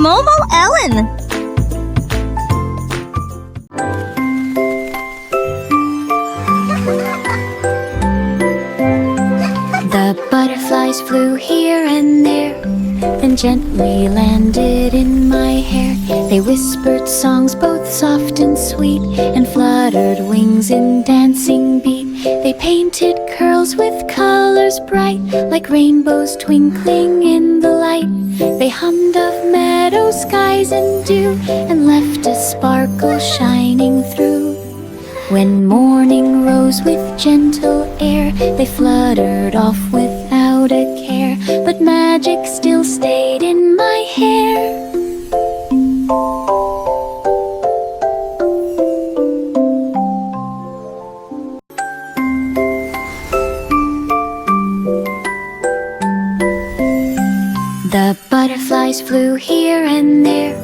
Momo Ellen. The butterflies flew here and there, then gently landed in my hair. They whispered songs both soft and sweet, and fluttered wings in dancing beat. They painted curls with colors bright, like rainbows twinkling in the light. They hummed of meadow skies and dew, and left a sparkle shining through. When morning rose with gentle air, they fluttered off without a care, but magic still stayed in my hair. The butterflies flew here and there,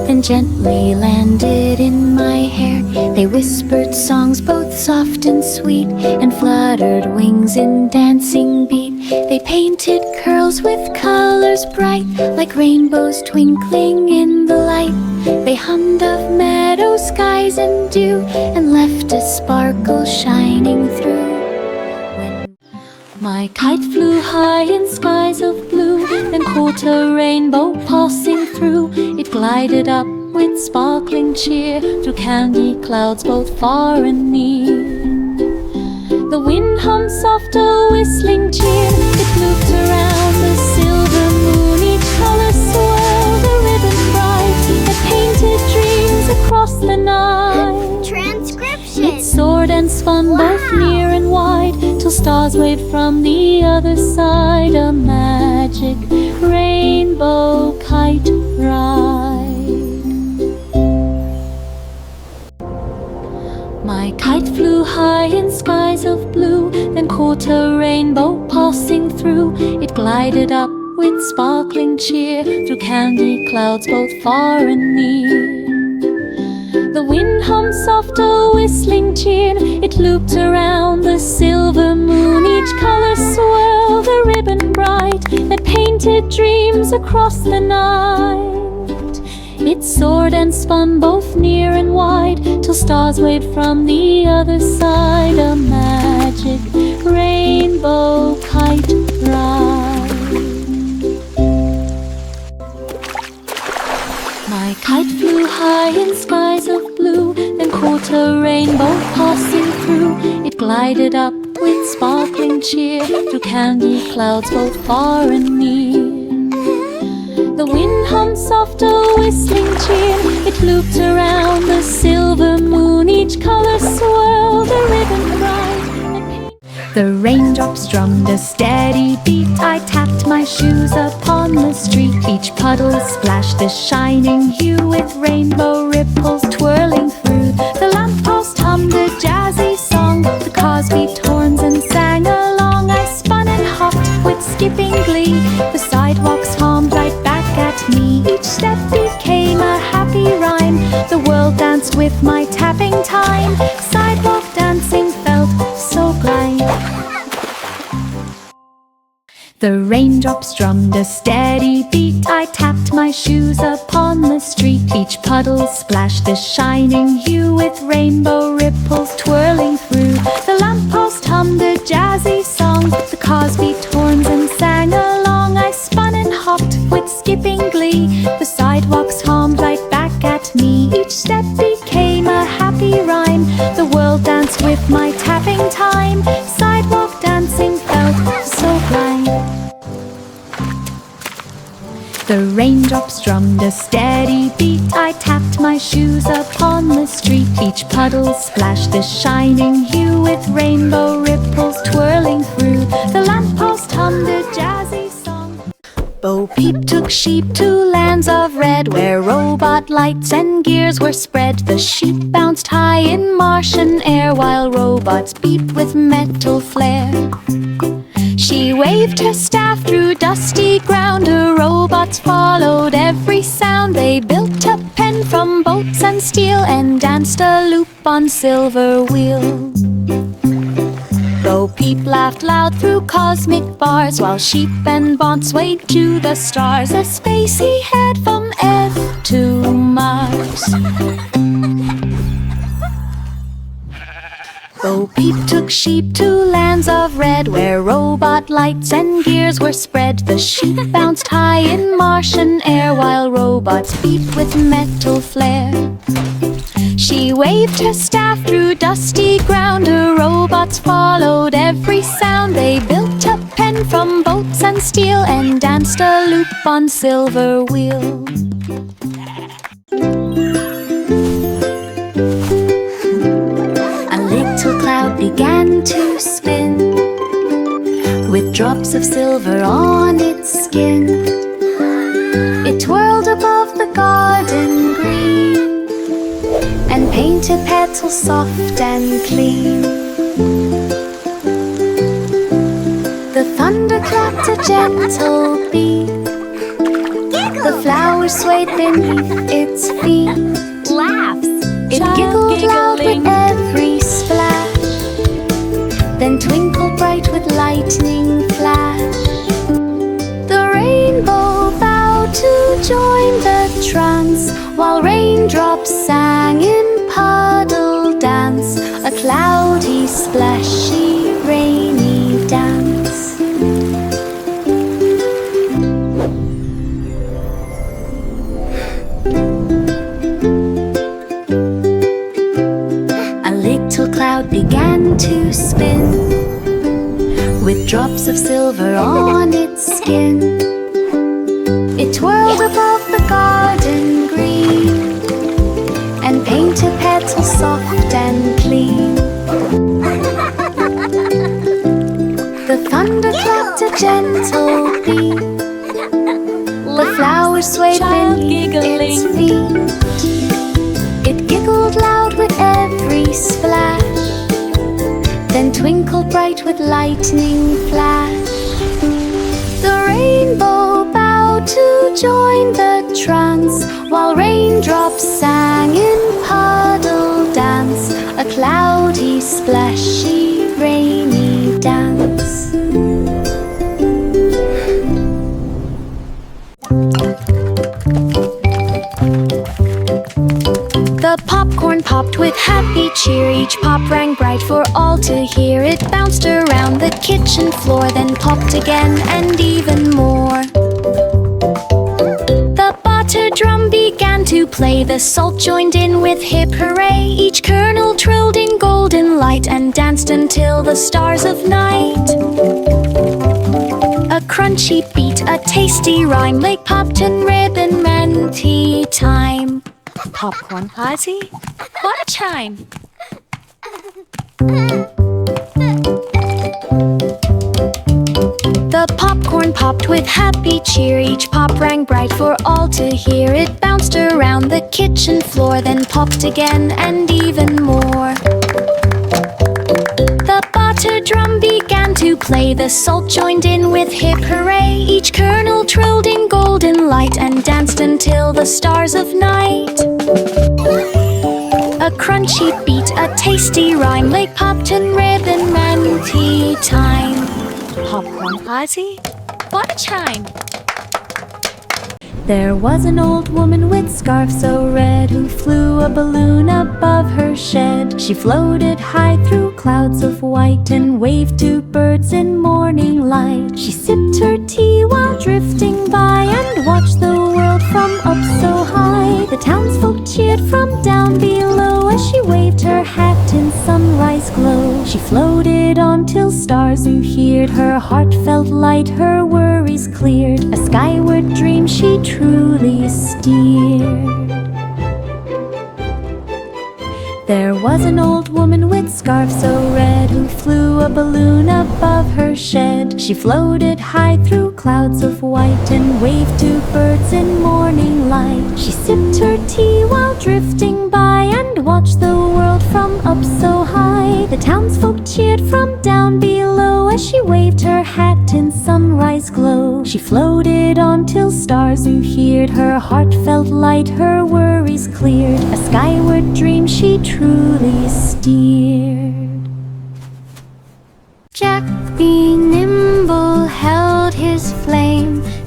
then gently landed in my hair. They whispered songs both soft and sweet, and fluttered wings in dancing beat. They painted curls with colors bright, like rainbows twinkling in the light. They hummed of meadow skies and dew, and left a sparkle shining through. My kite flew high in skies of blue, then caught a rainbow passing through. It glided up with sparkling cheer, through candy clouds both far and near. The wind hummed soft, a whistling cheer. It looped around the silver moon, each color swirled, a ribbon bright that painted dreams across the night. Transcription. It soared and spun both near and wide, till stars waved from the other side. A magic rainbow kite ride. My kite flew high in skies of blue, then caught a rainbow passing through. It glided up with sparkling cheer, through candy clouds both far and near. The wind hummed soft, a whistling cheer. It looped around the silver moon, each color swirled, a ribbon bright that painted dreams across the night. It soared and spun both near and wide, till stars waved from the other side. A magic rainbow kite ride. My kite flew high in skies of blue, then caught a rainbow passing through. It glided up with sparkling cheer, through candy clouds both far and near. The wind hummed soft, a whistling cheer. It looped around the silver moon, each color swirled, a ribbon bright. The raindrops drummed a steady beat. I tapped my shoes upon the street. Each puddle splashed a shining hue, with rainbow ripples twirling through. The lamppost hummed a jazzy song. The cars beat horns and sang along. I spun and hopped with skipping glee. The sidewalks hummed right back at me. Each step became a happy rhyme. The world danced with my tapping time. Sidewalk dancing felt so glad. The raindrops drummed a steady beat. I tapped my shoes upon the street. Each puddle splashed a shining hue, with rainbow ripples twirling through. The lamppost hummed a jazzy song. The cars beat horns and sang along. I spun and hopped with skipping glee. The sidewalks hummed right back at me. Each step became a happy rhyme. The world danced with my tapping time. Sidewalk dancing felt so blind. The raindrops drummed a steady beat. I tapped my shoes upon the street. Each puddle splashed a shining hue, with rainbow ripples twirling through. The lamppost hummed a jazzy song. Bo Peep took sheep to lands of red, where robot lights and gears were spread. The sheep bounced high in Martian air, while robots beeped with metal flair. She waved her staff through dusty ground. Her robots followed every sound. They built a pen from bolts and steel, and danced a loop on silver wheels. Bo Peep laughed loud through cosmic bars, while sheep and Bont swayed to the stars. A space he had from Earth to Mars. Bo Peep took sheep to lands of red, where robot lights and gears were spread. The sheep bounced high in Martian air, while robots beat with metal flare. She waved her staff through dusty ground. Her robots followed every sound. They built a pen from bolts and steel, and danced a loop on silver wheels. A little cloud began to spin, with drops of silver on its skin. It twirled above the garden green, and painted petals soft and clean. The thunder clapped a gentle beat. The flowers swayed beneath its feet. Laughs. It giggled loud with every splash, then twinkled bright with lightning flash. The rainbow bowed to join the trance, while raindrops sang in puddle dance, a cloudy, splashy, rainy dance. A little cloud began to spin, with drops of silver on its skin. It twirled above the garden green, and painted petals soft and clean. The thunder clapped a gentle beat. The flowers swayed beneath its feet. It giggled loud with every splash, then twinkled bright with lightning flash. The rainbow bowed to join the trance, while raindrops sang in puddle dance, a cloudy, splashy, rainy dance. The popcorn popped with happy cheer. Each pop rang bright for all to hear. It bounced around the kitchen floor, then popped again and even more. The butter drum began to play. The salt joined in with hip hooray. Each kernel trilled in golden light, and danced until the stars of night. A crunchy beat, a tasty rhyme, like Popton ribbon and tea time. Popcorn party? What a chime! The popcorn popped with happy cheer. Each pop rang bright for all to hear. It bounced around the kitchen floor, then popped again and even more. The butter drum began to play. The salt joined in with hip hooray. Each kernel trilled in golden light, and danced until the stars of night. A crunchy beat, a tasty rhyme, like Popton ribbon and tea time. Popcorn party? What a chime! There was an old woman with scarf so red, who flew a balloon above her shed. She floated high through clouds of white, and waved to birds in morning light. She sipped her tea while drifting by, and watched the world from up so high. The townsfolk cheered from down below, as she waved her hat in sunrise glow. She floated on till stars appeared. Her heart felt light, her worries cleared. A skyward dream she truly steered. There was an old woman with scarf so red, who flew a balloon above her shed. She floated high through clouds of white, and waved to birds in morning light. She sipped her tea while drifting by, and watched the world from up so high. The townsfolk cheered from down below, as she waved her hat in sunrise glow. She floated on till stars appeared. Her heart felt light, her worries cleared. A skyward dream she truly steered.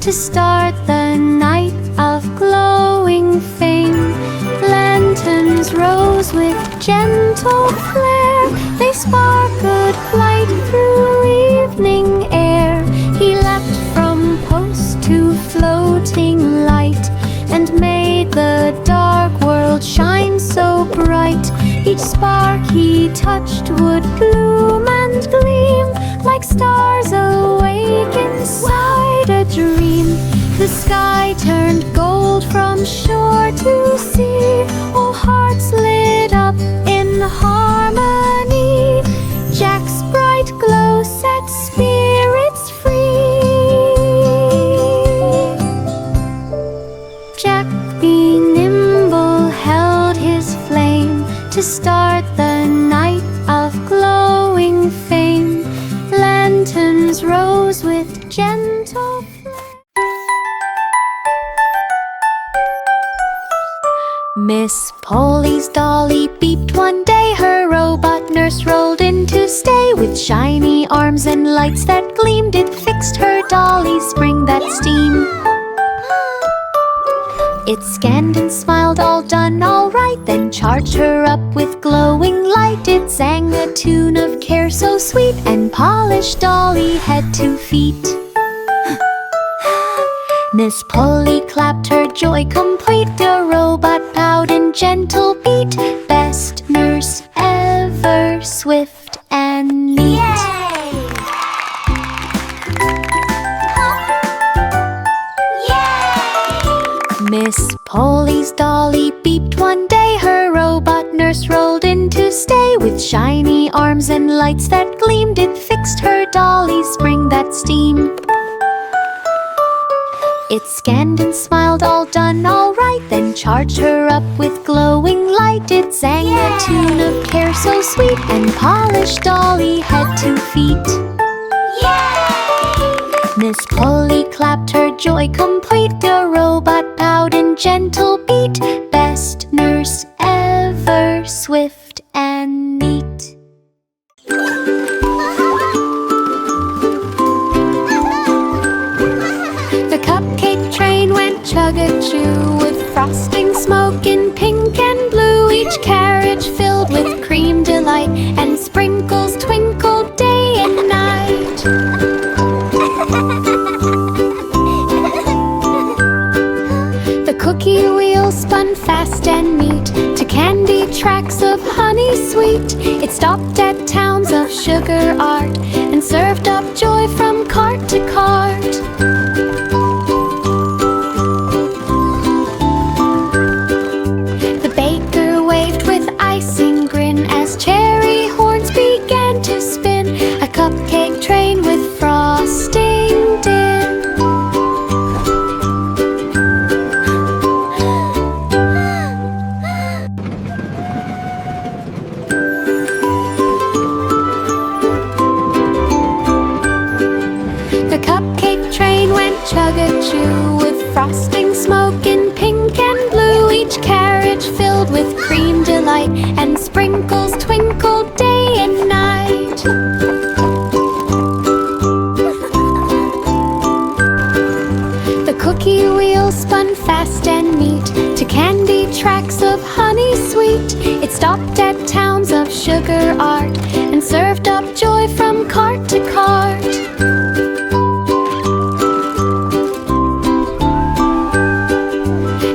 to start the night of glowing fame. Lanterns rose with gentle flare, they sparkled light through evening air. He leapt from post to floating light, and made the dark world shine so bright. Each spark he touched would bloom and gleam, like stars awake inside a dream. The sky turned gold from shore to sea, all hearts lit up in harmony. Jack's bright glow set spirits free. Jack, being nimble, held his flame to start the night of glowing fame. Lanterns rose with gentle flame. Miss Polly's dolly beeped one day. Her robot nurse rolled in to stay. With shiny arms and lights that gleamed, it fixed her dolly's spring that steamed. It scanned and smiled, all done, all right, then charged her up with glowing light. It sang a tune of care so sweet, and polished Dolly head to feet. Miss Polly clapped her joy complete. The robot bowed in gentle beat. Best nurse ever, swift and neat. Miss Polly's dolly beeped one day. Her robot nurse rolled in to stay. With shiny arms and lights that gleamed, it fixed her dolly's spring that steamed. It scanned and smiled, all done, all right, then charged her up with glowing light. It sang a tune of care so sweet, and polished Dolly head to feet. Miss Polly clapped her joy complete. The robot bowed in gentle beat. Best nurse ever, swift and neat. The cupcake train went chug-a-choo, with frosting smoke in pink and blue. Each carriage filled with cream delight, and sprinkles twinkled day and night. The cookie wheel spun fast and neat to candy tracks of honey sweet. It stopped at towns of sugar art and served up joy from cart to cart. The baker waved with icing grin as cherry horns began to spin. A cupcake train with frosting din. The cupcake train went chug-a-choo, with frosting smoke in pink and blue. Each carriage filled with cream delight, and sprinkles twinkled day and night. The cookie wheel spun fast and neat to candy tracks of honey sweet. It stopped at towns of sugar art and served up joy from cart to cart.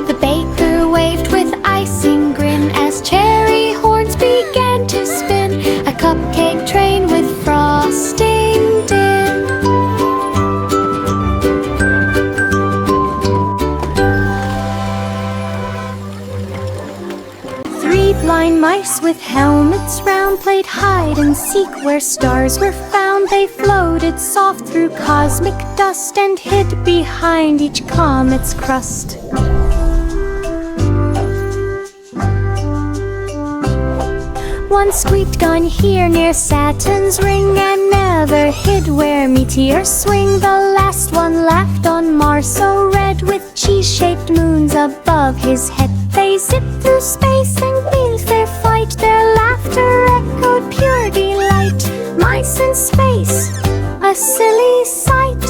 The baker waved with icing grin as cherry horns began to spin. A cupcake train with frosting din. Three blind mice with helmets round played hide and seek where stars were found. They floated soft through cosmic dust and hid behind each comet's crust. One squeaked on here near Saturn's ring and never hid where meteors swing. The last one laughed on Mars so red, with cheese-shaped moons above his head. They zipped through space and beneath their flight, their laughter echoed pure delight. Mice in space, a silly sight.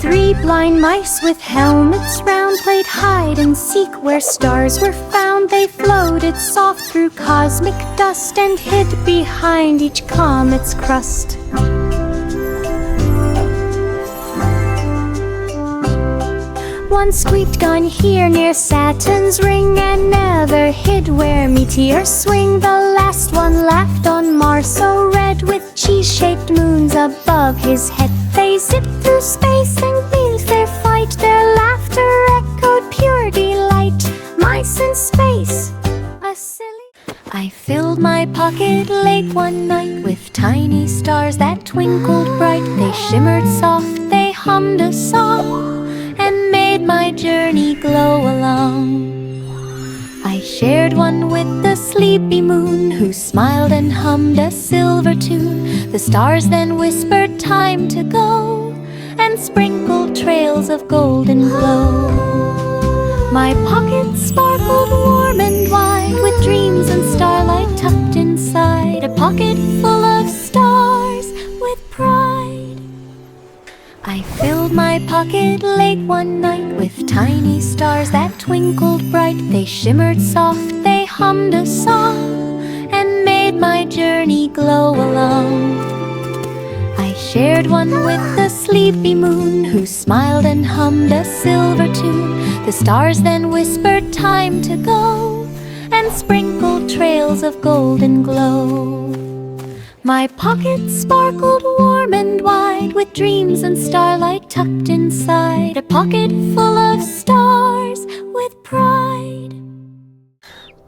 3 blind mice with helmets round played hide and seek where stars were found. They floated soft through cosmic dust and hid behind each comet's crust. One squeaked on here near Saturn's ring and never hid where meteors swing. The last one laughed on Mars so red with cheese-shaped moons above his head. They zipped through space and beneath their flight their laughter echoed pure delight. Mice in space, a silly... I filled my pocket late one night with tiny stars that twinkled bright. They shimmered soft, they hummed a song and made my journey glow along. I shared one with the sleepy moon, who smiled and hummed a silver tune. The stars then whispered time to go and sprinkled trails of golden glow. My pocket sparkled warm and wide with dreams and starlight tucked inside. A pocket full of stars with pride. I filled my pocket late one night with tiny stars that twinkled bright. They shimmered soft, they hummed a song and made my journey glow along. I shared one with the sleepy moon, who smiled and hummed a silver tune. The stars then whispered time to go and sprinkled trails of golden glow. My pocket sparkled warm and wide with dreams and starlight tucked inside. A pocket full of stars with pride.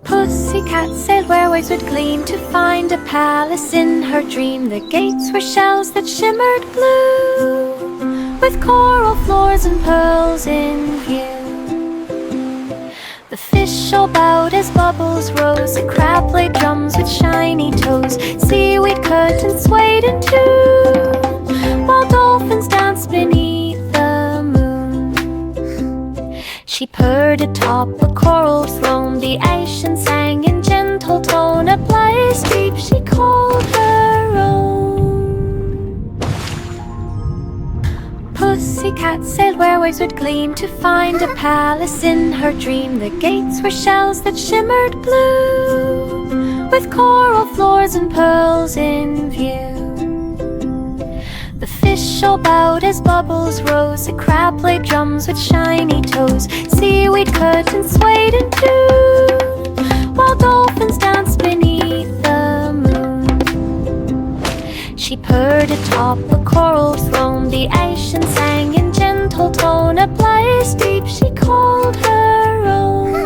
Pussycat sailed where waves would gleam to find a palace in her dream. The gates were shells that shimmered blue with coral floors and pearls in view. The fish all bowed as bubbles rose. A crab played drums with shiny toes. Seaweed curtains swayed in tune while dolphins danced beneath the moon. She purred atop a coral throne. The ocean sang in gentle tone. A blithe deep she called her own. Pussycat sailed where waves would gleam to find a palace in her dream. The gates were shells that shimmered blue with coral floors and pearls in view. The fish all bowed as bubbles rose. A crab played drums with shiny toes. Seaweed curtains swayed in tune while dolphins danced beneath the moon. She purred atop a coral throne. The ocean sang in gentle tone. A blithe deep she called her own.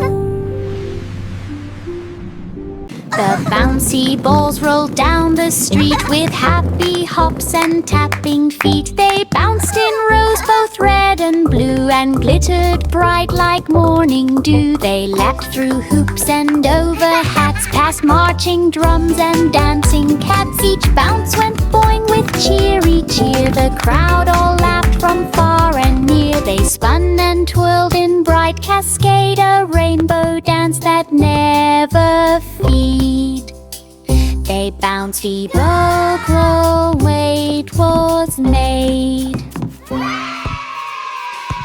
The bouncy balls rolled down the street with happy hops and tapping feet. They bounced in rows both red and blue and glittered bright like morning dew. They leapt through hoops and over hats, past marching drums and dancing cats. Each bounce went boing with cheery cheer. The crowd all laughed from far and near. They spun and twirled in bright cascade, a rainbow dance that never feed. They bounced, evoked, wait was made.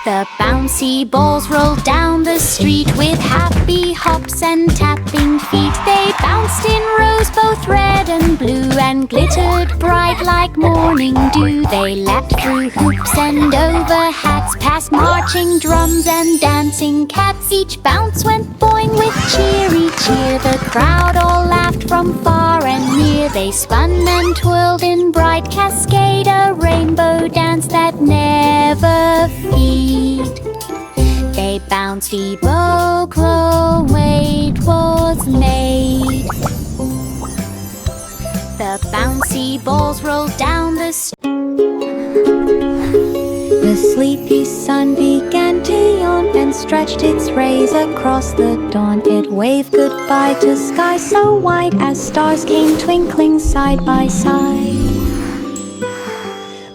The bouncy balls rolled down the street with happy hops and tapping feet. They bounced in rows both red and blue and glittered bright like morning dew. They leapt through hoops and over hats, past marching drums and dancing cats. Each bounce went boing with cheery cheer. The crowd all laughed from far and near. They spun and twirled in bright cascade, a rainbow dance that never feed. They bounced, evoked, wait was made. The bouncy balls rolled down the street. The sleepy sun began to yawn and stretched its rays across the dawn. It waved goodbye to sky so wide as stars came twinkling side by side.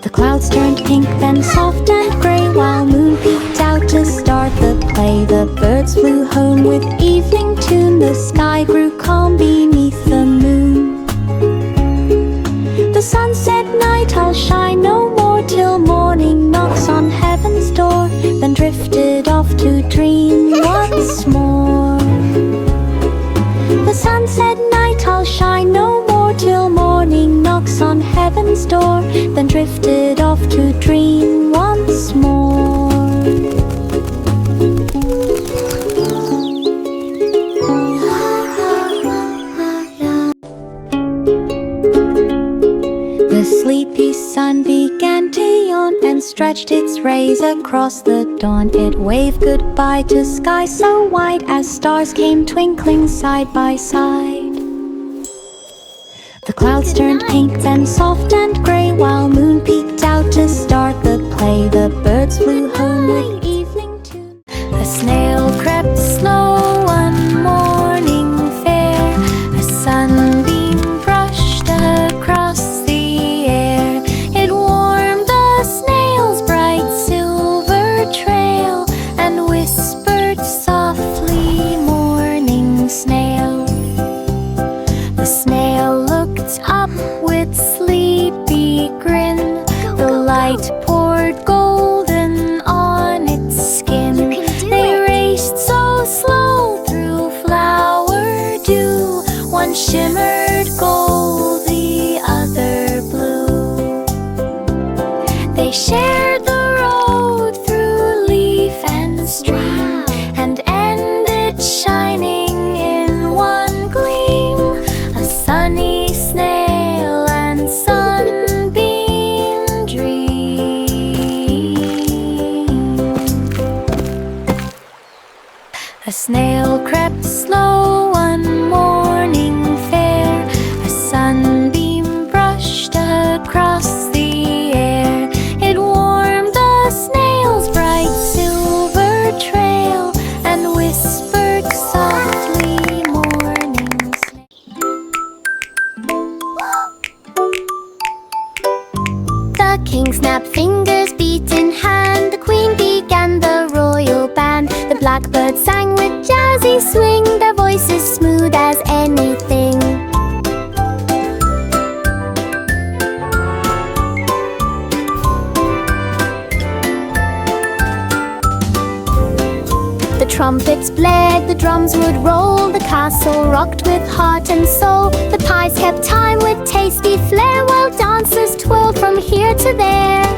The clouds turned pink, then soft and grey, while moon peeked out to start the play. The birds flew home with evening tune. The sky grew calm beneath the moon. The sun said night, I'll shine no more till morning knocks on heaven. stretched its rays across the dawn. It waved goodbye to sky so wide as stars came twinkling side by side. The clouds turned pink, then soft and gray, while moon peeked out to start the play. The birds flew home with evening tune. A snail crept slow one morning fair. A sunbeam brushed across the air. It warmed the snail's bright silver trail and whispered softly, "Morning, snail." The snail looked up with sleepy grin. The light poured golden on its skin. They raced so slow through flower dew. One shimmered gold, the other blue. They shared the road through leaf and stream and ended shining in one gleam. A sunny snail and sunbeam dream. A snail crept slow one morning fair. A sunbeam brushed across the air. It warmed the snail's bright silver trail and whispered softly, "Morning, snail." The king snapped fingers, beat in hand. The queen began the royal band. The blackbird sang with jazzy swing, their voices smooth as anything. The trumpets blared, the drums would roll. The castle rocked with heart and soul. The pies kept time with tasty flair, while dancers twirled from here to there.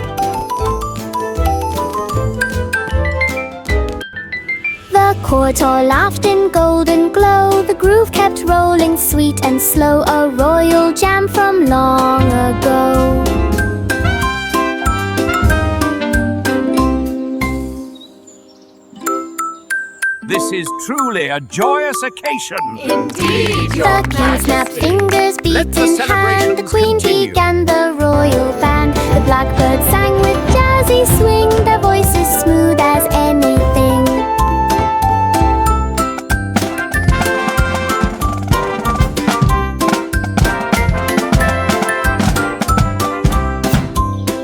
The court all laughed in golden glow. The groove kept rolling sweet and slow, a royal jam from long ago. This is truly a joyous occasion. Indeed, The king snapped fingers, beat the in hand. The celebrations queen continue. began the royal band. The blackbird sang with jazzy swing, their voices smooth as anything.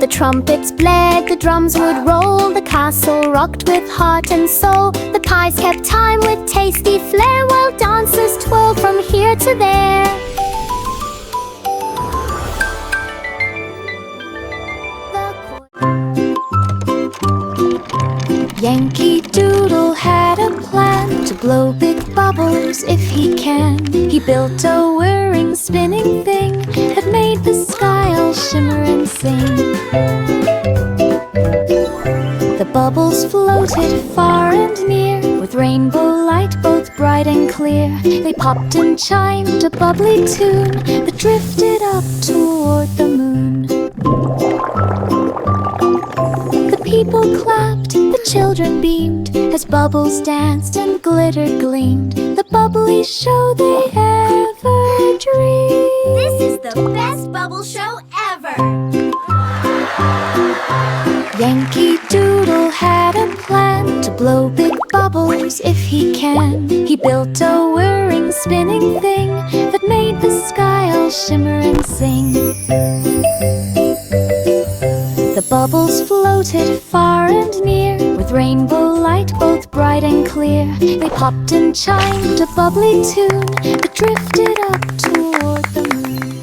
The trumpets blared, the drums would roll. The castle rocked with heart and soul. The pies kept time with tasty flair, while dancers twirled from here to there. Yankee Doodle had a plan to blow big bubbles if he can. He built a whirring, spinning thing that made the sky all shimmer and sing. The bubbles floated far and near, with rainbow light both bright and clear. They popped and chimed a bubbly tune that drifted up toward the moon. The people clapped, the children beamed, as bubbles danced and glitter gleamed. The bubbly show they ever dreamed. This is the best bubble show ever. Yankee Doodle had a plan to blow big bubbles if he can. He built a whirring, spinning thing that made the sky all shimmer and sing. The bubbles floated far and near, with rainbow light both bright and clear. They popped and chimed a bubbly tune that drifted up toward the moon.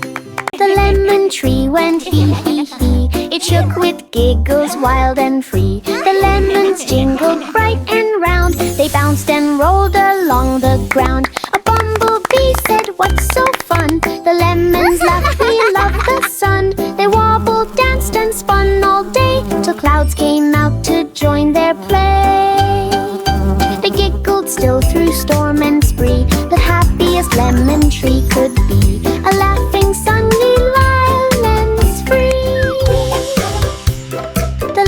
The lemon tree went hee hee hee. It shook with giggles wild and free. The lemons jingled bright and round. They bounced and rolled along the ground. A bumblebee said, "What's so fun?" The lemons laughed, "We love the sun." They wobbled, danced and spun all day, till clouds came out to join their play. They giggled still through storm and spree, the happiest lemon tree could be. A laughing sunny lemons free. The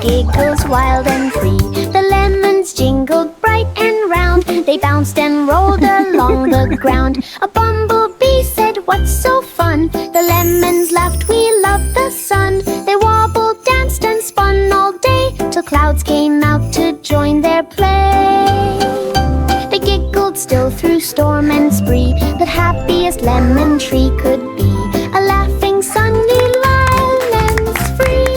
giggles wild and free. The lemons jingled bright and round. They bounced and rolled along the ground. A bumblebee said, "What's so fun?" The lemons laughed, "We love the sun." They wobbled, danced and spun all day, till clouds came out to join their play. They giggled still through storm and spree, the happiest lemon tree could be, a laughing sunny lemons free.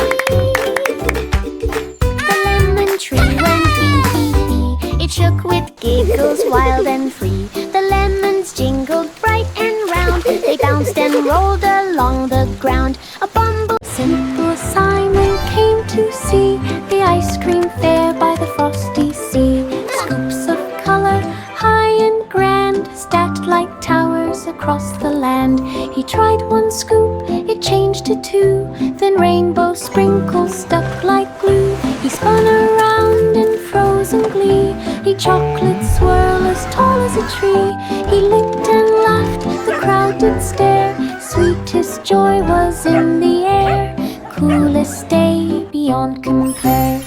The lemon tree went hee-hee-hee, it shook with giggles wild and free. The lemons jingled bright and round, they bounced and rolled along the ground. A bumble Simple Simon came to see the ice cream fair by the frosty sea. Scoops of color, high and grand, stacked like towers across the land. He tried one scoop, it changed to two, then rainbow sprinkles stuck like glue. He spun around and froze in glee, a chocolate swirl as tall as a tree. He licked and laughed, the crowd did stare, sweetest joy was in the air, coolest day beyond compare.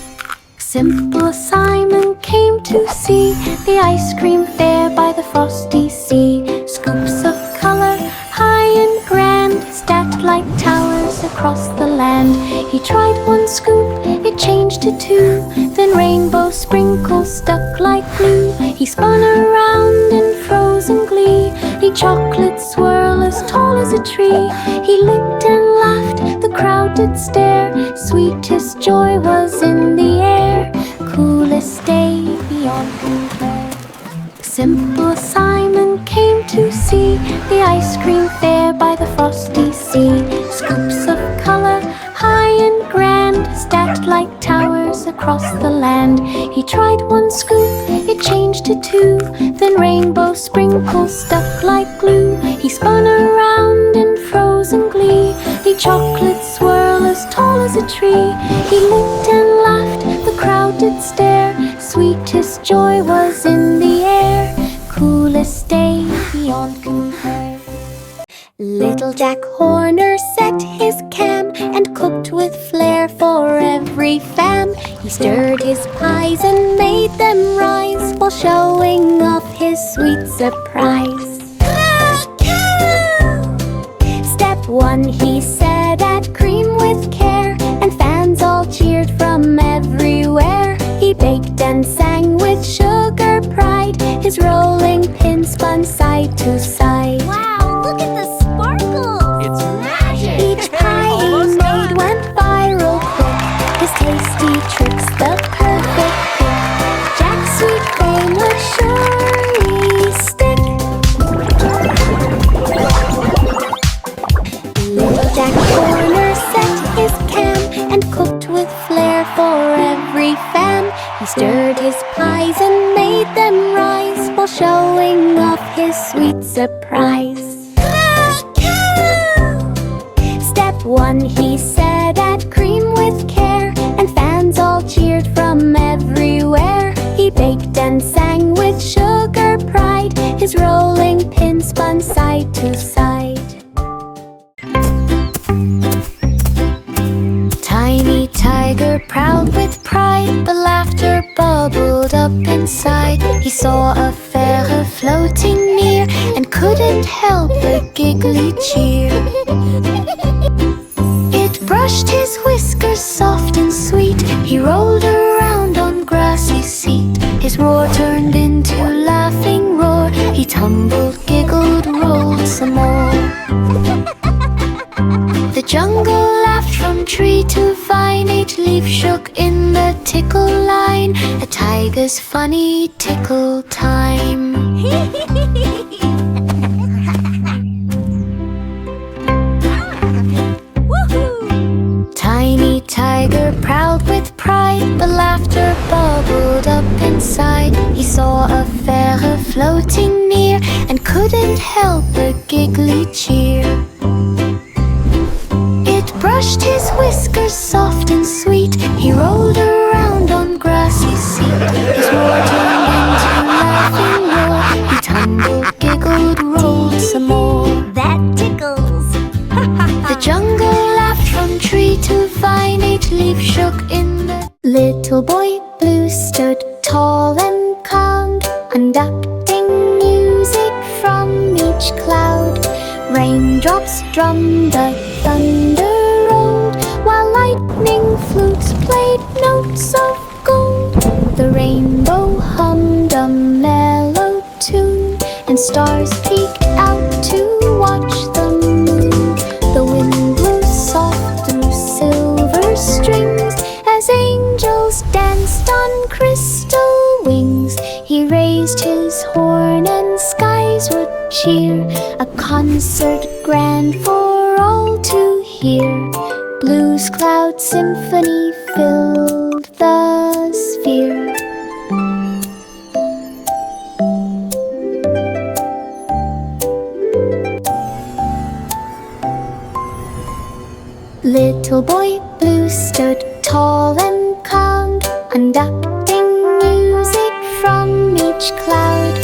Simple Simon came to see the ice cream fair by the frosty sea. Scoops of color, high and grand, stacked like towers across the land. He tried one scoop, it changed to two, then rainbow sprinkles stuck like glue. He spun around and froze in glee, a chocolate swirl as tall as a tree. He licked and laughed, the crowd did stare, sweetest joy was in the air, coolest day beyond compare. Simple Simon came to see the ice cream fair by the frosty sea. Scoops of color, high and grand, stacked like towers across the land. He tried one scoop, it changed to two, then rainbow sprinkles stuck like glue. He spun around and froze in glee, a chocolate swirl as tall as a tree. He licked and laughed, the crowd did stare, sweetest joy was in the air, coolest day beyond compare. Little Jack Horner set his can and cooked with flair for every fam. He stirred his pies and made them rise while showing off his sweet surprise. Step one, he said, add cream with care, and fans all cheered from everywhere. He baked and sang with sugar pride, his rolling pin spun side to side. Wow, look at the sparkles! It's magic! Each pie he made went viral quick, his tasty tricks the perfect pick. Jack's sweet fame would surely stick. Little Jack Horner set his can and cooked with flair for every fam. He stirred his pies and made them rise while showing off his sweet surprise. Step one, he said, add cream with care, and fans all cheered from everywhere. He baked and sang with sugar pride, his rolling pin spun side to side. Tiny tiger, proud with pride, the laughter bubbled up inside. He saw a fairer floating near and couldn't help a giggly cheer. It brushed his whiskers soft and sweet, he rolled around on grassy seat. His roar turned into laughing roar, he tumbled, giggled, rolled some more. The jungle laughed from tree to vine, each leaf shook in the tickle line, a tiger's funny tickle time. Tiny tiger, proud with pride, the laughter bubbled up inside. He saw a fairer floating near and couldn't help a giggly cheer. It brushed his whiskers soft and sweet, he rolled around on grassy seat. His roar turned into laughing roar, he tumbled, giggled, rolled some more. That tickles! The jungle laughed from tree to vine, each leaf shook in the Little boy blue stood tall and calm, conducting music from each cloud. Raindrops drummed, the thunder rolled, while lightning flutes played notes of gold. The rainbow hummed a mellow tune, and stars peeked out to watch the moon. The wind blew soft through silver strings as angels danced on crystal wings. He raised his horn and skies would cheer, a concert grand for all to hear. Blue's cloud symphony filled the sphere. Little boy blue stood tall and calm, conducting music from each cloud.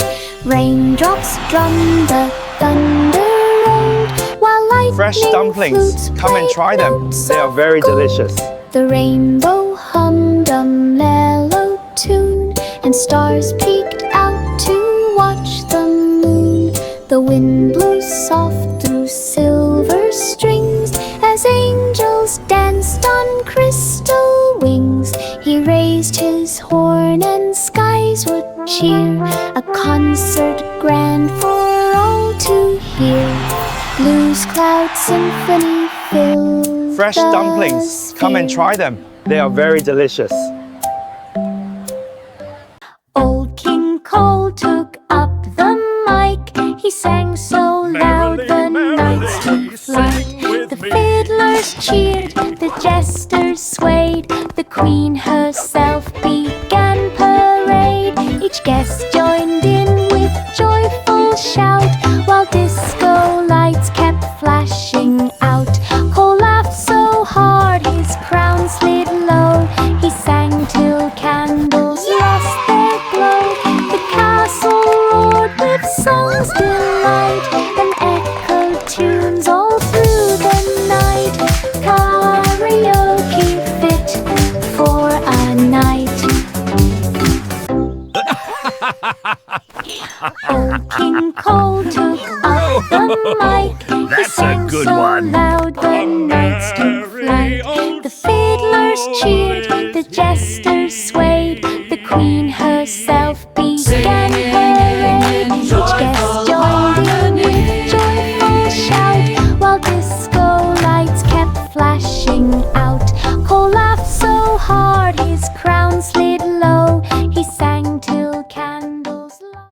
Raindrops drummed, the thunder rolled, while lightning Fresh dumplings, flutes come and played try them. notes They are of very gold. delicious. The rainbow hummed a mellow tune, and stars peeked out to watch the moon. The wind blew soft through silver strings as angels danced on crystal wings. He raised his horn and skies would cheer, a concert grand for all to hear. Blue's cloud symphony filled Fresh the dumplings, come and sphere. try them. They are very delicious. Old King Cole took up the mic. He sang so loud the knights took flight. The fiddlers cheered, the jesters swayed. The queen herself began parade. Each guest joined in with joyful shout, while disco lights kept flashing out. Cole laughed so hard his crown slid low. He sang till candles lost their glow. The castle roared with songs delight, and echoed tunes all through the night. Karaoke fit for a night. Old King Cole took up the mic. He That's a sang good so one. loud the knights took flight. The fiddlers cheered, the jesters swayed. The queen